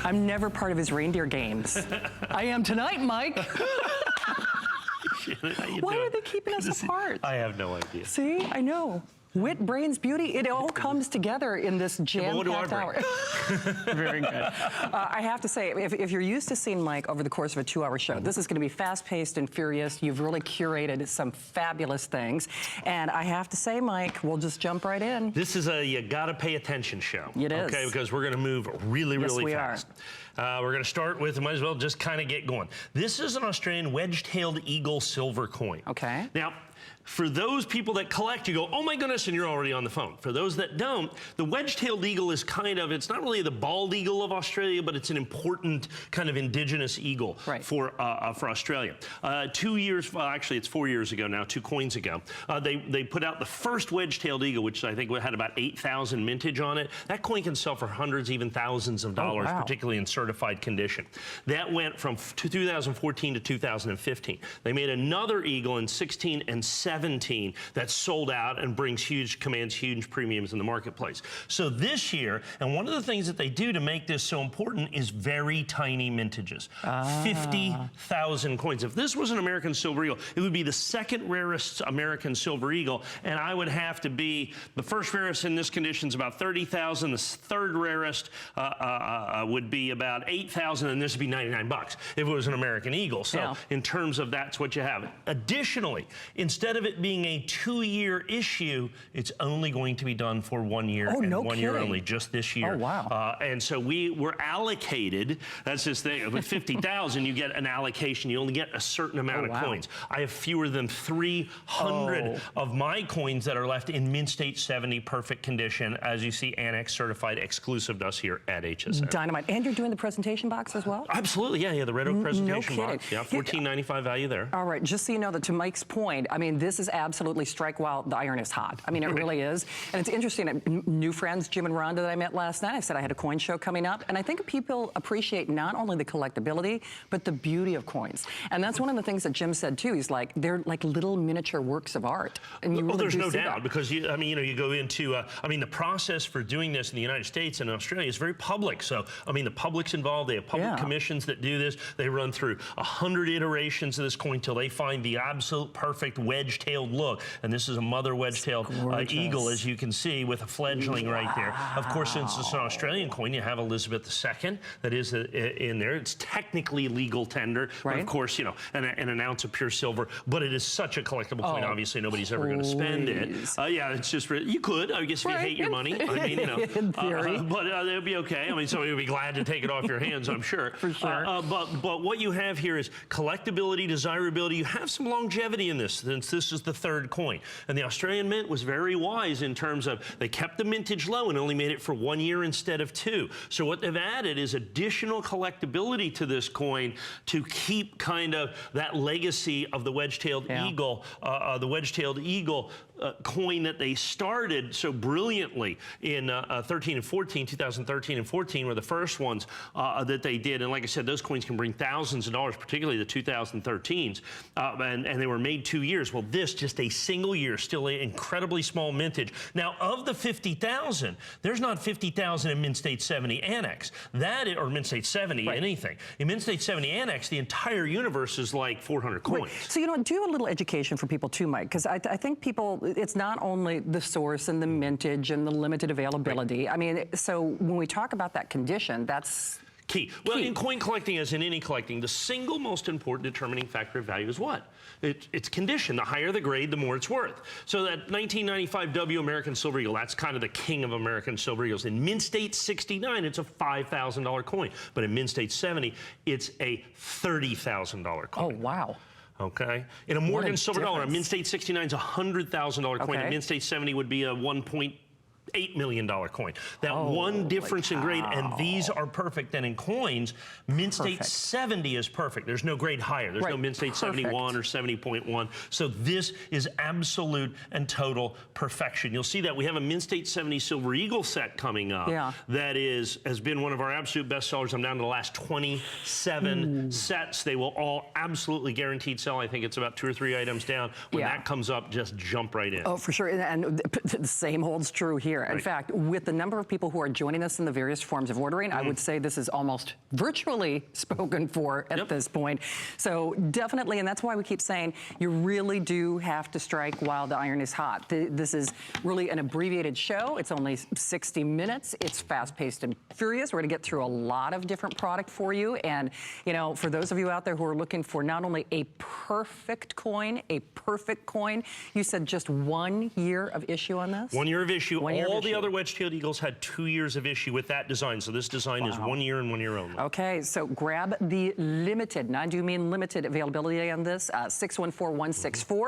I'm never part of his reindeer games. I am tonight, Mike. Why are they keeping us apart? I have no idea. See, I know. Wit, brains, beauty, it all comes together in this jam-packed hour. Very good. I have to say, if you're used to seeing Mike over the course of a 2-hour show, this is going to be fast-paced and furious. You've really curated some fabulous things. And I have to say, Mike, we'll just jump right in. This is a you gotta pay attention show. It is. Okay, because we're going to move really, really fast. We're going to start with, might as well just kind of get going. This is an Australian wedge-tailed eagle silver coin. Okay. Now, for those people that collect, you go, oh my goodness, and you're already on the phone. For those that don't, the wedge-tailed eagle is kind of, it's not really the bald eagle of Australia, but it's an important kind of indigenous eagle for Australia. 2 years, well, actually it's 4 years ago now, 2 coins ago, they put out the first wedge-tailed eagle, which I think had about 8,000 mintage on it. That coin can sell for hundreds, even thousands of dollars, particularly in certified condition. That went from 2014 to 2015. They made another eagle in 16 and 17 that sold out and commands huge premiums in the marketplace. So this year, and one of the things that they do to make this so important is very tiny mintages. 50,000 coins. If this was an American silver eagle, it would be the second rarest American silver eagle, and I would have to be, the first rarest in this condition is about 30,000, the third rarest would be about 8,000, and this would be 99 bucks if it was an American eagle. So in terms of that's what you have. Additionally, instead of it being a 2-year issue, it's only going to be done for 1 year and 1 year only, just this year. Oh, wow. And so we were allocated, that's this thing, with 50,000, you get an allocation. You only get a certain amount of coins. I have fewer than 300 of my coins that are left in mint state 70 perfect condition, as you see, ANACS certified, exclusive to us here at HSN. Dynamite. And you're doing the presentation box as well? Absolutely, yeah, the red oak presentation box. Yeah, $14.95 value there. All right, just so you know that to Mike's point, I mean, this is absolutely strike while the iron is hot. I mean, it really is. And it's interesting, new friends, Jim and Rhonda, that I met last night, I said I had a coin show coming up, and I think people appreciate not only the collectability, but the beauty of coins. And that's one of the things that Jim said too. He's like, they're like little miniature works of art. And you really there's do no see doubt, that. because you go into, the process for doing this in the United States and Australia is very public. So, the public's involved. They have public commissions that do this. They run through 100 iterations of this coin till they find the absolute perfect wedge-tailed look. And this is a mother wedge-tailed eagle, as you can see, with a fledgling right there. Of course, since it's an Australian coin, you have Elizabeth II that is in there. It's technically legal tender, but of course, an ounce of pure silver. But it is such a collectible coin. Obviously, nobody's ever going to spend it. Yeah, it's just you could, I guess, if you hate your money. In theory. But it'll be okay. Somebody would be glad to take it off your hands, I'm sure. For sure. But what you have here is collectability, desirability. You have some longevity in this, since this is the third coin. And the Australian Mint was very wise in terms of they kept the mintage low and only made it for 1 year instead of 2. So what they've added is additional collectability to this coin to keep kind of that legacy of the wedge-tailed eagle, coin that they started so brilliantly in 2013 and 14 were the first ones that they did. And like I said, those coins can bring thousands of dollars, particularly the 2013s, and they were made 2 years. Well, this just a single year, still an incredibly small mintage. Now, of the 50,000, there's not 50,000 in mint state 70 ANACS. Or mint state 70 anything. In mint state 70 ANACS, the entire universe is like 400 coins. So do a little education for people too, Mike, because I think people, it's not only the source and the mintage and the limited availability. So when we talk about that condition, that's key. Well, in coin collecting, as in any collecting, the single most important determining factor of value is what? It's condition. The higher the grade, the more it's worth. So that 1995 W American Silver Eagle, that's kind of the king of American Silver Eagles. In mint state 69, it's a $5,000 coin. But in mint state 70, it's a $30,000 coin. Oh, wow. Okay. In a Morgan Silver Dollar, a mint state 69 is a $100,000 coin. A mint state 70 would be a $1.8 million coin. That one difference in grade, and these are perfect. And in coins, mint state 70 is perfect. There's no grade higher. There's no mint state 71 or 70.1. So this is absolute and total perfection. You'll see that we have a mint state 70 Silver Eagle set coming up. That has been one of our absolute best sellers. I'm down to the last 27 sets. They will all absolutely guaranteed sell. I think it's about 2 or 3 items down. When that comes up, just jump right in. Oh, for sure. And the same holds true here. here. In fact, with the number of people who are joining us in the various forms of ordering, I would say this is almost virtually spoken for at this point. So definitely, and that's why we keep saying you really do have to strike while the iron is hot. This is really an abbreviated show. It's only 60 minutes. It's fast-paced and furious. We're going to get through a lot of different product for you. And, you know, for those of you out there who are looking for not only a perfect coin, you said just 1 year of issue on this? 1 year of issue. All the other wedge-tailed eagles had 2 years of issue with that design. So this design is 1 year and 1 year only. Okay, so grab the limited, and I do mean limited availability on this, 614164.